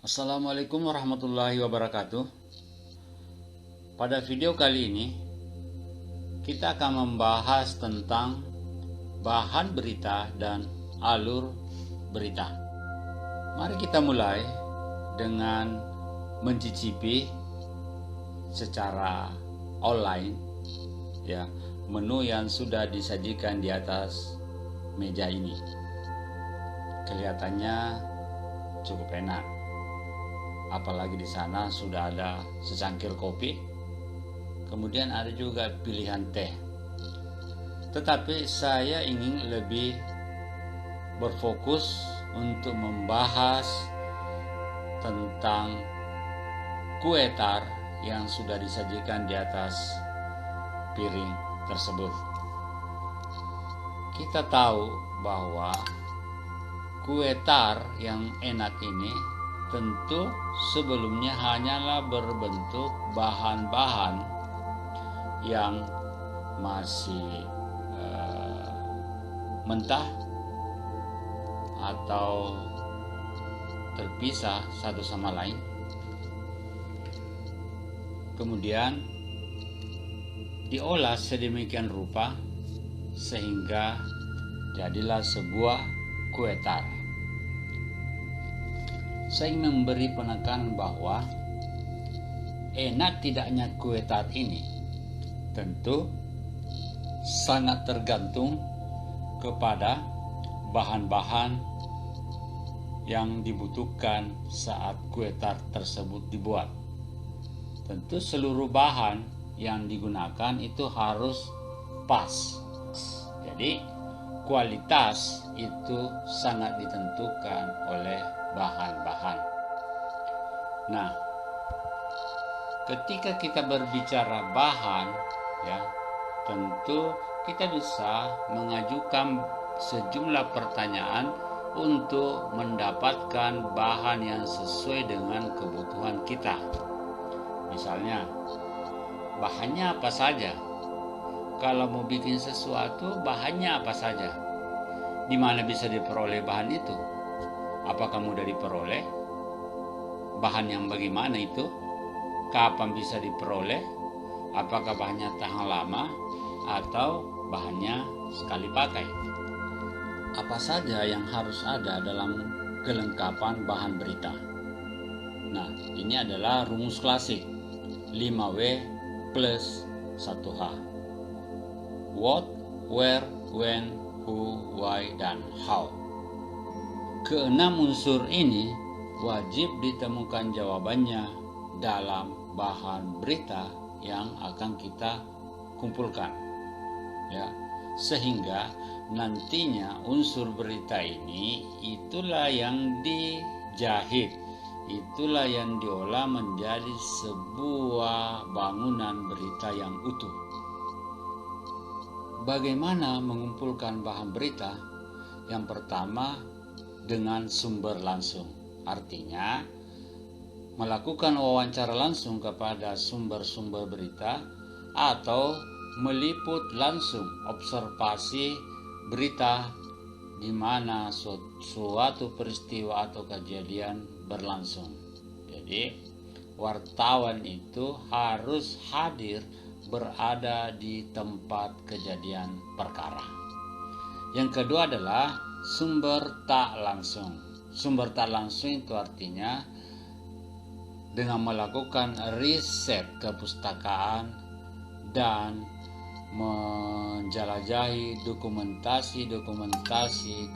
Assalamualaikum warahmatullahi wabarakatuh. Pada video kali ini kita akan membahas tentang bahan berita dan alur berita. Mari kita mulai dengan mencicipi secara online menu yang sudah disajikan di atas meja ini. Kelihatannya cukup enak. Apalagi di sana sudah ada secangkir kopi, kemudian ada juga pilihan teh. Tetapi saya ingin lebih berfokus untuk membahas tentang kue tar yang sudah disajikan di atas piring tersebut. Kita tahu bahwa kue tar yang enak ini tentu sebelumnya hanyalah berbentuk bahan-bahan yang masih mentah atau terpisah satu sama lain. Kemudian diolah sedemikian rupa sehingga jadilah sebuah kue tar. Saya ingin memberi penekanan bahwa enak tidaknya kue tar ini tentu sangat tergantung kepada bahan-bahan yang dibutuhkan saat kue tar tersebut dibuat. Tentu seluruh bahan yang digunakan itu harus pas. Jadi kualitas itu sangat ditentukan oleh bahan-bahan. Nah, ketika kita berbicara bahan, tentu kita bisa mengajukan sejumlah pertanyaan untuk mendapatkan bahan yang sesuai dengan kebutuhan kita. Misalnya, bahannya apa saja? Kalau mau bikin sesuatu, bahannya apa saja? Di mana bisa diperoleh bahan itu? Apakah mudah diperoleh? Bahan yang bagaimana itu? Kapan bisa diperoleh? Apakah bahannya tahan lama atau bahannya sekali pakai? Apa saja yang harus ada dalam kelengkapan bahan berita? Nah, ini adalah rumus klasik 5W plus 1H. What, where, when, who, why, dan how. Keenam unsur ini wajib ditemukan jawabannya dalam bahan berita yang akan kita kumpulkan. Sehingga nantinya unsur berita ini itulah yang dijahit, itulah yang diolah menjadi sebuah bangunan berita yang utuh. Bagaimana mengumpulkan bahan berita? Yang pertama, dengan sumber langsung. Artinya, melakukan wawancara langsung kepada sumber-sumber berita atau meliput langsung observasi berita di mana suatu peristiwa atau kejadian berlangsung. Jadi, wartawan itu harus hadir berada di tempat kejadian perkara. Yang kedua adalah sumber tak langsung. Sumber tak langsung itu artinya dengan melakukan riset kepustakaan dan menjelajahi dokumentasi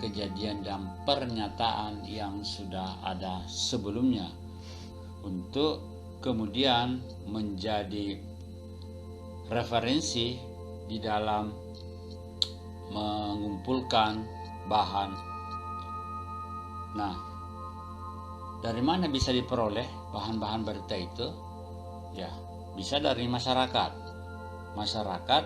kejadian dan pernyataan yang sudah ada sebelumnya untuk kemudian menjadi referensi di dalam mengumpulkan bahan. Nah, dari mana bisa diperoleh bahan-bahan berita itu? Bisa dari masyarakat. Masyarakat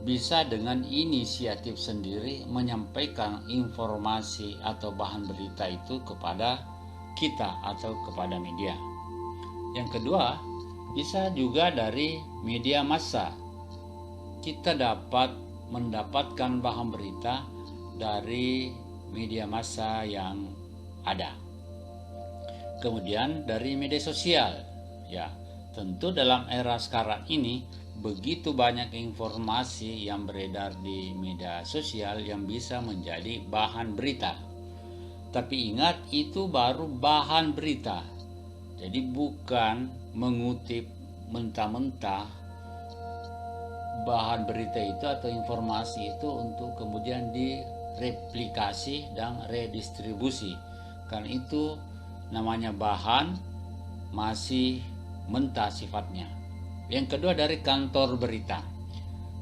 bisa dengan inisiatif sendiri menyampaikan informasi atau bahan berita itu kepada kita atau kepada media. Yang kedua, bisa juga dari media massa. Kita dapat mendapatkan bahan berita dari media massa yang ada. kemudian dari media sosial. Ya, tentu dalam era sekarang ini begitu banyak informasi yang beredar di media sosial yang bisa menjadi bahan berita. Tapi ingat, itu baru bahan berita. Jadi bukan mengutip mentah-mentah bahan berita itu atau informasi itu untuk kemudian direplikasi dan redistribusi. Karena itu namanya bahan masih mentah sifatnya. Yang kedua dari kantor berita.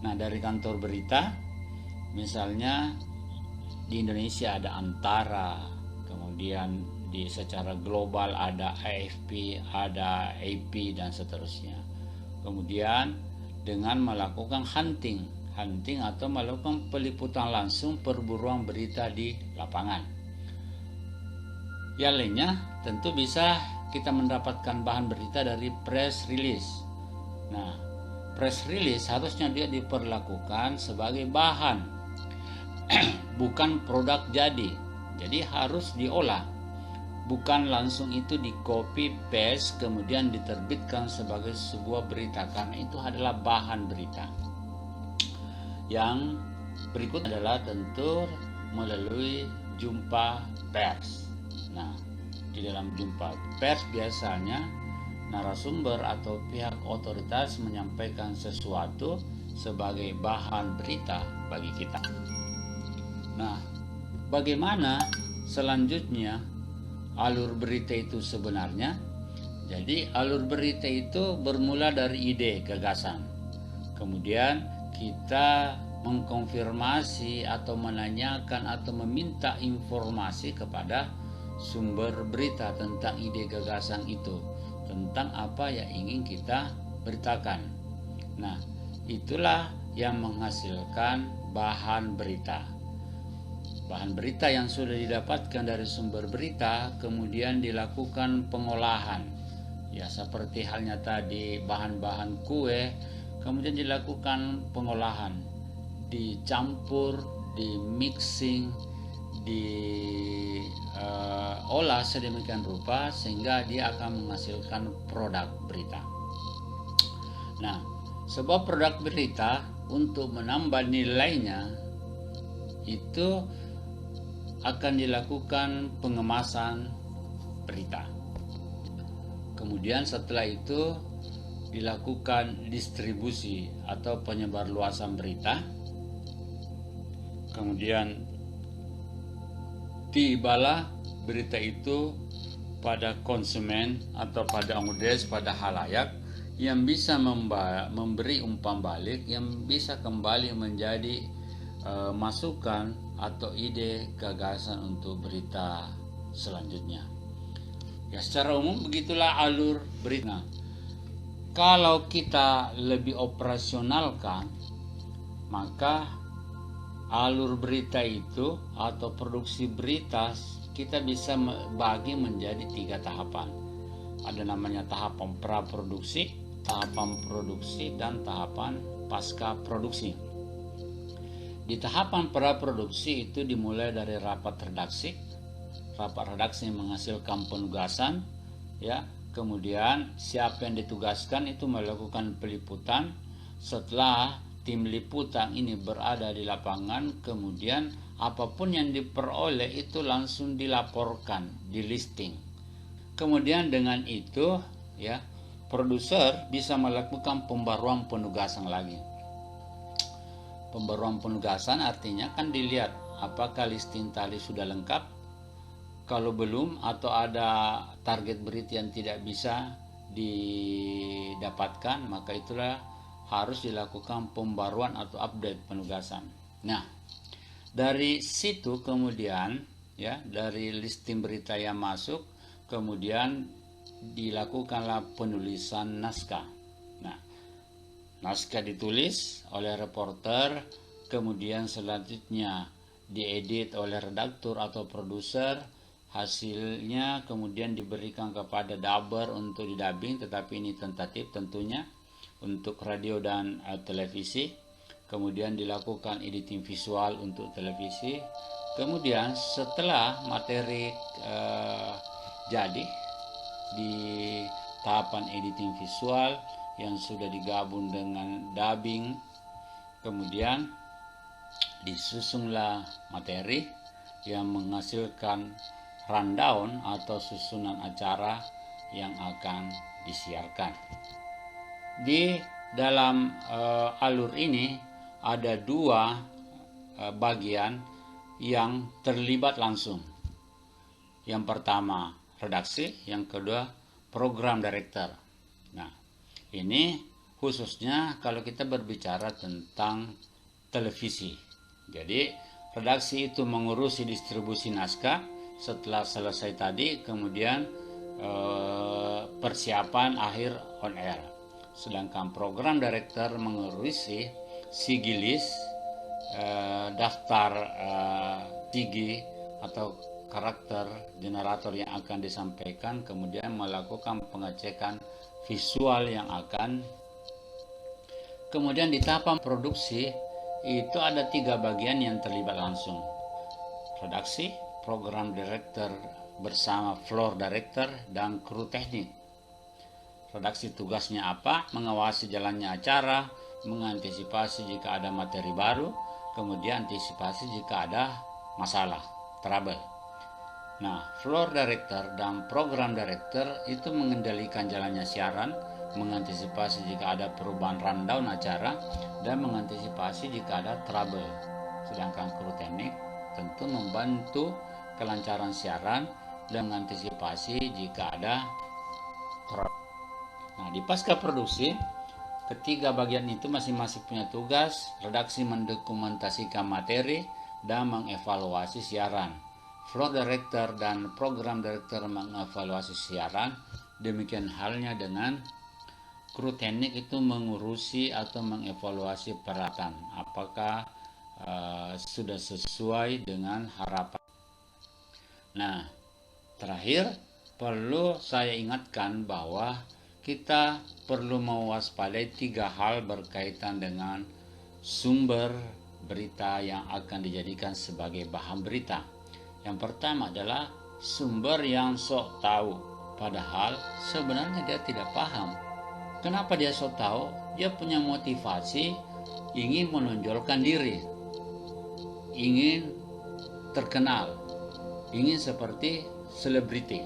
Nah, dari kantor berita misalnya di Indonesia ada Antara, kemudian secara global ada AFP, ada AP dan seterusnya. Kemudian dengan melakukan hunting atau melakukan peliputan langsung perburuan berita di lapangan. Yang lainnya tentu bisa kita mendapatkan bahan berita dari press release. Nah, press release harusnya dia diperlakukan sebagai bahan, bukan produk jadi harus diolah, bukan langsung itu di copy paste kemudian diterbitkan sebagai sebuah berita, karena itu adalah bahan berita. Yang berikut adalah tentu melalui jumpa pers. Nah, di dalam jumpa pers biasanya narasumber atau pihak otoritas menyampaikan sesuatu sebagai bahan berita bagi kita. Nah, bagaimana selanjutnya alur berita itu sebenarnya? Jadi alur berita itu bermula dari ide, gagasan. Kemudian kita mengkonfirmasi atau menanyakan atau meminta informasi kepada sumber berita tentang ide gagasan itu, tentang apa yang ingin kita beritakan. Nah, itulah yang menghasilkan bahan berita. Bahan berita yang sudah didapatkan dari sumber berita kemudian dilakukan pengolahan. Ya, seperti halnya tadi bahan-bahan kue, kemudian dilakukan pengolahan, dicampur, di mixing, diolah sedemikian rupa sehingga dia akan menghasilkan produk berita. Nah, sebuah produk berita untuk menambah nilainya itu akan dilakukan pengemasan berita. Kemudian setelah itu dilakukan distribusi atau penyebarluasan berita. Kemudian tibalah berita itu pada konsumen atau pada audiens, pada halayak yang bisa memberi umpan balik, yang bisa kembali menjadi masukan atau ide gagasan untuk berita selanjutnya. Ya, secara umum begitulah alur berita. Kalau kita lebih operasionalkan, maka alur berita itu atau produksi berita kita bisa bagi menjadi 3 tahapan. Ada namanya tahapan praproduksi, tahapan produksi, dan tahapan pasca produksi. Di tahapan praproduksi itu dimulai dari rapat redaksi. Rapat redaksi menghasilkan penugasan, ya. Kemudian siapa yang ditugaskan itu melakukan peliputan. Setelah tim liputan ini berada di lapangan, kemudian apapun yang diperoleh itu langsung dilaporkan, di listing. Kemudian dengan itu, ya, produser bisa melakukan pembaruan penugasan lagi. Pembaruan penugasan artinya kan dilihat apakah listing tadi sudah lengkap. Kalau belum atau ada target berita yang tidak bisa didapatkan, maka itulah harus dilakukan pembaruan atau update penugasan. Nah, dari situ kemudian, ya, dari listing berita yang masuk, kemudian dilakukanlah penulisan naskah. Nah, naskah ditulis oleh reporter, kemudian selanjutnya diedit oleh redaktur atau produser, hasilnya kemudian diberikan kepada dubber untuk didubbing, tetapi ini tentatif tentunya untuk radio dan televisi. Kemudian dilakukan editing visual untuk televisi. Kemudian setelah materi jadi, di tahapan editing visual yang sudah digabung dengan dubbing. Kemudian disusunlah materi yang menghasilkan rundown atau susunan acara yang akan disiarkan. Di dalam alur ini ada dua bagian yang terlibat langsung. Yang pertama redaksi, yang kedua program director. Nah, ini khususnya kalau kita berbicara tentang televisi. Jadi redaksi itu mengurusi distribusi naskah. Setelah selesai tadi, kemudian persiapan akhir on air. Sedangkan program director mengurusi sigilis, daftar sigi atau karakter generator yang akan disampaikan, kemudian melakukan pengecekan visual yang akan. Kemudian di tahapan produksi itu ada 3 bagian yang terlibat langsung. Redaksi, program director bersama floor director, dan kru teknik. Redaksi tugasnya apa? Mengawasi jalannya acara, mengantisipasi jika ada materi baru, kemudian antisipasi jika ada masalah, trouble. Nah, floor director dan program director itu mengendalikan jalannya siaran, mengantisipasi jika ada perubahan rundown acara, dan mengantisipasi jika ada trouble. Sedangkan kru teknik tentu membantu kelancaran siaran dan mengantisipasi jika ada trouble. Nah, di pasca produksi, ketiga bagian itu masing-masing punya tugas. Redaksi mendokumentasikan materi dan mengevaluasi siaran. Floor director dan program director mengevaluasi siaran. Demikian halnya dengan kru teknik itu mengurusi atau mengevaluasi peralatan, apakah sudah sesuai dengan harapan. Nah, terakhir perlu saya ingatkan bahwa kita perlu mewaspadai 3 hal berkaitan dengan sumber berita yang akan dijadikan sebagai bahan berita. Yang pertama adalah sumber yang sok tahu, padahal sebenarnya dia tidak paham. Kenapa dia sok tahu? Dia punya motivasi ingin menonjolkan diri, ingin terkenal, ingin seperti selebriti.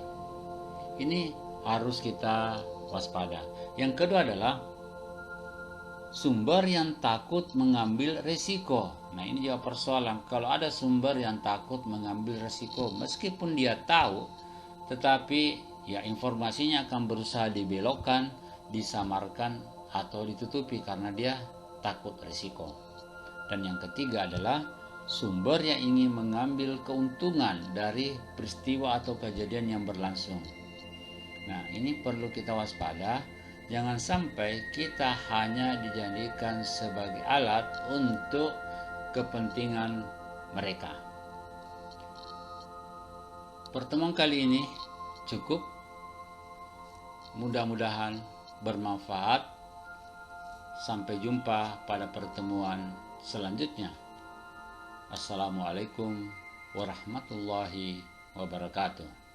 Ini harus kita waspada. Yang kedua adalah sumber yang takut mengambil resiko. Nah, ini juga persoalan. Kalau ada sumber yang takut mengambil resiko, meskipun dia tahu, tetapi ya informasinya akan berusaha dibelokkan, disamarkan, atau ditutupi karena dia takut resiko. Dan yang ketiga adalah sumber yang ingin mengambil keuntungan dari peristiwa atau kejadian yang berlangsung. Nah, ini perlu kita waspada. Jangan sampai kita hanya dijadikan sebagai alat untuk kepentingan mereka. Pertemuan kali ini cukup. Mudah-mudahan bermanfaat. Sampai jumpa pada pertemuan selanjutnya. Assalamualaikum warahmatullahi wabarakatuh.